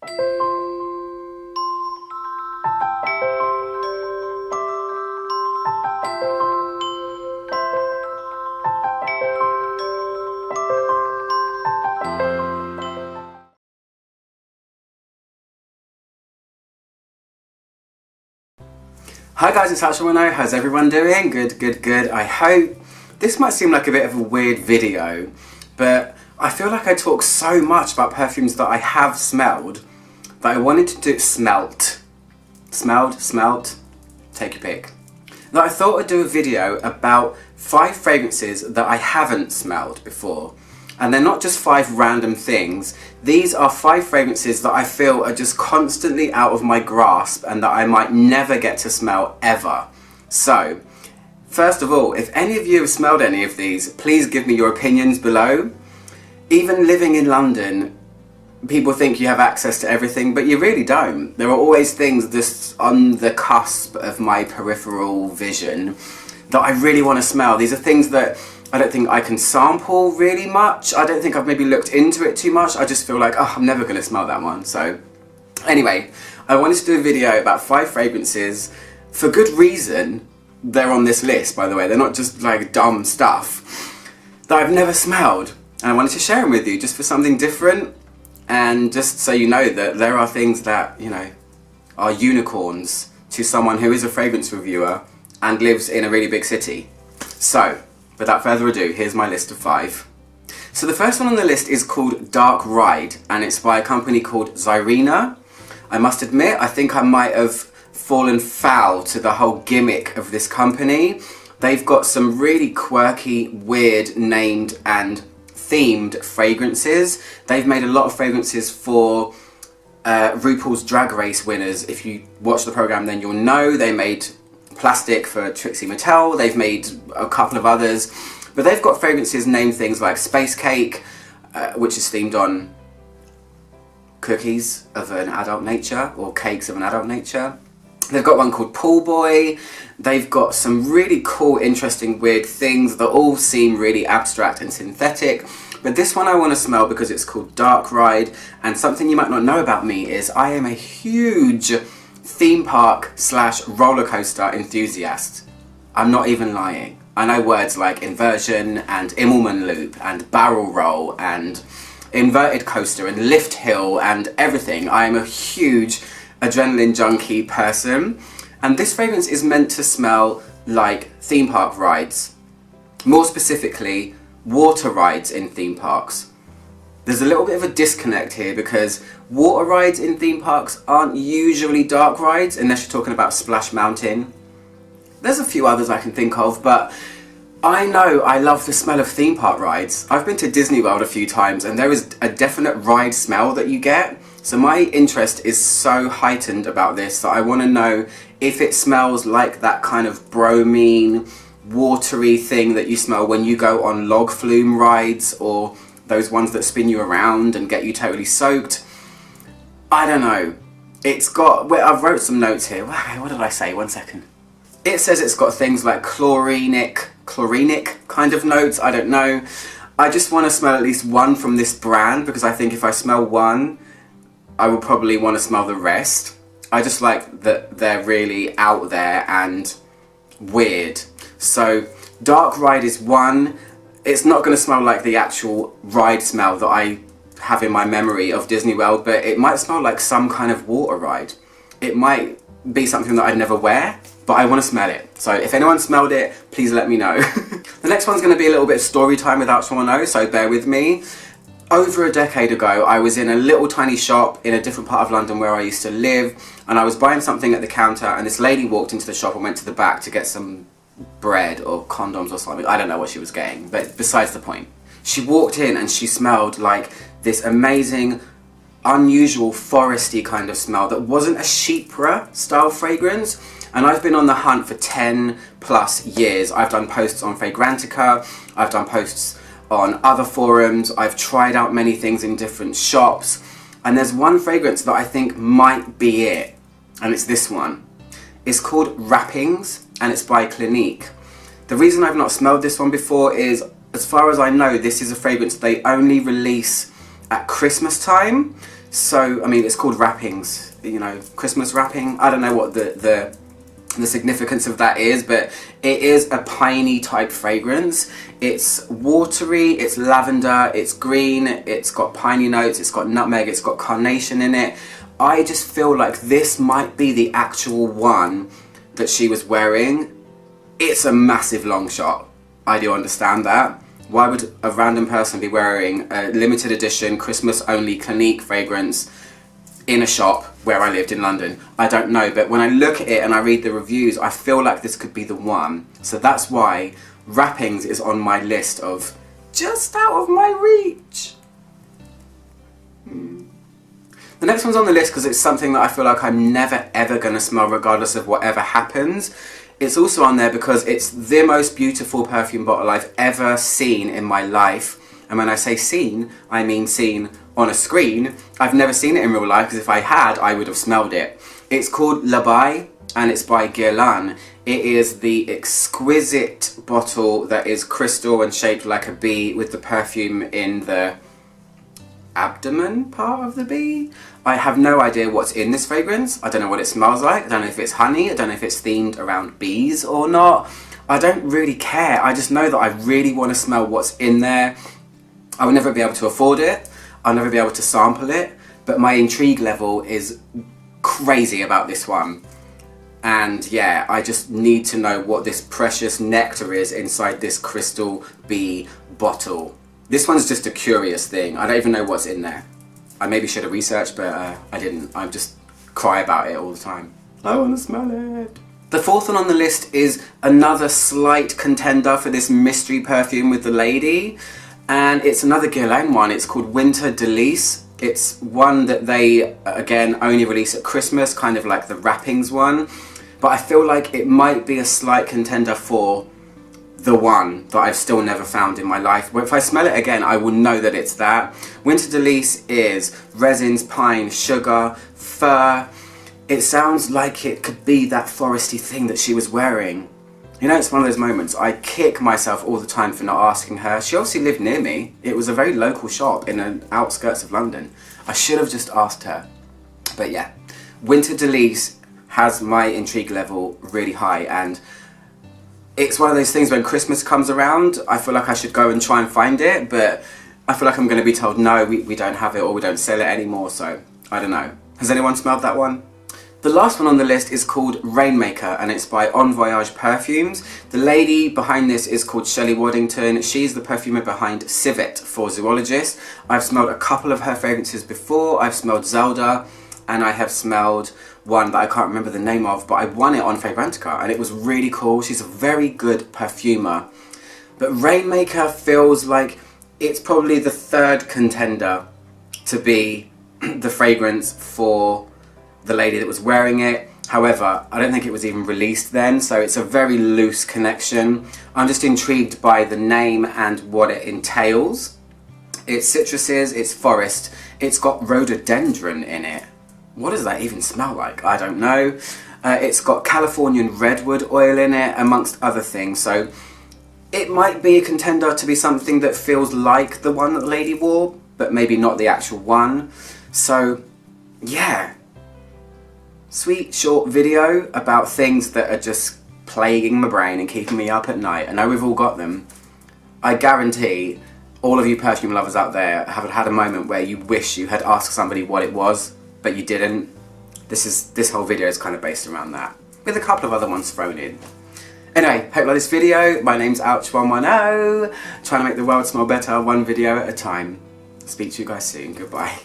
Hi guys, it's Ashwano. How's everyone doing? Good, good, good. I hope this might seem like a bit of a weird video, but I feel like I talk so much about perfumes that I have smelled that I wanted to do smelt, take your pick. That I thought I'd do a video about 5 fragrances that I haven't smelled before. And they're not just 5 random things, these are 5 fragrances that I feel are just constantly out of my grasp and that I might never get to smell ever. So, first of all, if any of you have smelled any of these, please give me your opinions below. Even living in London, people think you have access to everything, but you really don't. There are always things just on the cusp of my peripheral vision that I really want to smell. These are things that I don't think I can sample really much. I don't think I've maybe looked into it too much. I just feel like, oh, I'm never going to smell that one. So anyway, I wanted to do a video about 5 fragrances for good reason. They're on this list, by the way. They're not just like dumb stuff that I've never smelled. And I wanted to share them with you just for something different. And just so you know that there are things that, you know, are unicorns to someone who is a fragrance reviewer and lives in a really big city. So, without further ado, here's my list of 5. So the first one on the list is called Dark Ride, and it's by a company called Zyrina. I must admit, I think I might have fallen foul to the whole gimmick of this company. They've got some really quirky, weird, named and themed fragrances. They've made a lot of fragrances for RuPaul's Drag Race winners. If you watch the program, then you'll know they made Plastic for Trixie Mattel. They've made a couple of others, but they've got fragrances named things like Space Cake, which is themed on cookies of an adult nature, or cakes of an adult nature. They've got one called Pool Boy. They've got some really cool, interesting, weird things that all seem really abstract and synthetic. But this one I want to smell because it's called Dark Ride, and something you might not know about me is I am a huge theme park / roller coaster enthusiast. I'm not even lying. I know words like inversion and Immelman loop and barrel roll and inverted coaster and lift hill and everything. I am a huge adrenaline junkie person, and this fragrance is meant to smell like theme park rides. More specifically, water rides in theme parks. There's a little bit of a disconnect here because water rides in theme parks aren't usually dark rides unless you're talking about Splash Mountain. There's a few others I can think of, but I know I love the smell of theme park rides. I've been to Disney World a few times and there is a definite ride smell that you get. So my interest is so heightened about this that I want to know if it smells like that kind of bromine, watery thing that you smell when you go on log flume rides, or those ones that spin you around and get you totally soaked. I don't know. It's got, well, I've wrote some notes here. What did I say? 1 second. It says it's got things like chlorinic kind of notes. I don't know. I just want to smell at least one from this brand because I think if I smell one, I will probably want to smell the rest. I just like that they're really out there and weird. So Dark Ride is one. It's not going to smell like the actual ride smell that I have in my memory of Disney World, but it might smell like some kind of water ride. It might be something that I'd never wear, but I want to smell it. So if anyone smelled it, please let me know. The next one's going to be a little bit of story time without someone know, so bear with me. Over a decade ago, I was in a little tiny shop in a different part of London where I used to live, and I was buying something at the counter, and this lady walked into the shop and went to the back to get some bread or condoms or something. I don't know what she was getting, but besides the point. She walked in and she smelled like this amazing, unusual, foresty kind of smell that wasn't a chypre style fragrance. And I've been on the hunt for 10 plus years. I've done posts on Fragrantica, I've done posts on other forums, I've tried out many things in different shops, and there's one fragrance that I think might be it, and it's this one. It's called Wrappings, and it's by Clinique. The reason I've not smelled this one before is, as far as I know, this is a fragrance they only release at Christmas time So, I mean, it's called wrappings, you know, Christmas wrapping. I don't know what the significance of that is, but it is a piney type fragrance. It's watery, it's lavender, it's green, it's got piney notes, it's got nutmeg, it's got carnation in it. I just feel like this might be the actual one that she was wearing. It's a massive long shot. I do understand that. Why would a random person be wearing a limited edition Christmas only Clinique fragrance in a shop where I lived in London? I don't know, but when I look at it and I read the reviews, I feel like this could be the one. So that's why Wrappings is on my list of just out of my reach. The next one's on the list because it's something that I feel like I'm never ever going to smell regardless of whatever happens. It's also on there because it's the most beautiful perfume bottle I've ever seen in my life. And when I say seen, I mean seen on a screen. I've never seen it in real life because if I had, I would have smelled it. It's called L'Abeille and it's by Guerlain. It is the exquisite bottle that is crystal and shaped like a bee with the perfume in the abdomen part of the bee. I have no idea what's in this fragrance. I don't know what it smells like. I don't know if it's honey. I don't know if it's themed around bees or not. I don't really care. I just know that I really want to smell what's in there. I will never be able to afford it. I'll never be able to sample it. But my intrigue level is crazy about this one. And yeah, I just need to know what this precious nectar is inside this crystal bee bottle. This one's just a curious thing. I don't even know what's in there. I maybe should have researched, but I didn't. I just cry about it all the time. I want to smell it. The fourth one on the list is another slight contender for this mystery perfume with the lady. And it's another Guerlain one. It's called Winter Dilys. It's one that they, again, only release at Christmas, kind of like the Wrappings one. But I feel like it might be a slight contender for the one that I've still never found in my life. But if I smell it again, I will know that it's that. Winter Dilys is resins, pine, sugar, fir. It sounds like it could be that foresty thing that she was wearing. You know, it's one of those moments. I kick myself all the time for not asking her. She obviously lived near me. It was a very local shop in the outskirts of London. I should have just asked her. But yeah, Winter Dilys has my intrigue level really high, and it's one of those things when Christmas comes around, I feel like I should go and try and find it, but I feel like I'm going to be told, no, we don't have it or we don't sell it anymore, so I don't know. Has anyone smelled that one? The last one on the list is called Rainmaker and it's by En Voyage Perfumes. The lady behind this is called Shelley Waddington. She's the perfumer behind Civet for Zoologists. I've smelled a couple of her fragrances before. I've smelled Zelda and I have smelled one that I can't remember the name of, but I won it on Fragrantica and it was really cool. She's a very good perfumer. But Rainmaker feels like it's probably the third contender to be the fragrance for the lady that was wearing it. However, I don't think it was even released then, so it's a very loose connection. I'm just intrigued by the name and what it entails. It's citruses, it's forest, it's got rhododendron in it. What does that even smell like? I don't know. It's got Californian redwood oil in it, amongst other things, so it might be a contender to be something that feels like the one that the lady wore, but maybe not the actual one. So, yeah. Sweet short video about things that are just plaguing my brain and keeping me up at night. I know we've all got them. I guarantee all of you perfume lovers out there have had a moment where you wish you had asked somebody what it was, but you didn't. This whole video is kind of based around that, with a couple of other ones thrown in. Anyway, hope you like this video. My name's Ouch110, trying to make the world smell better one video at a time. Speak to you guys soon. Goodbye.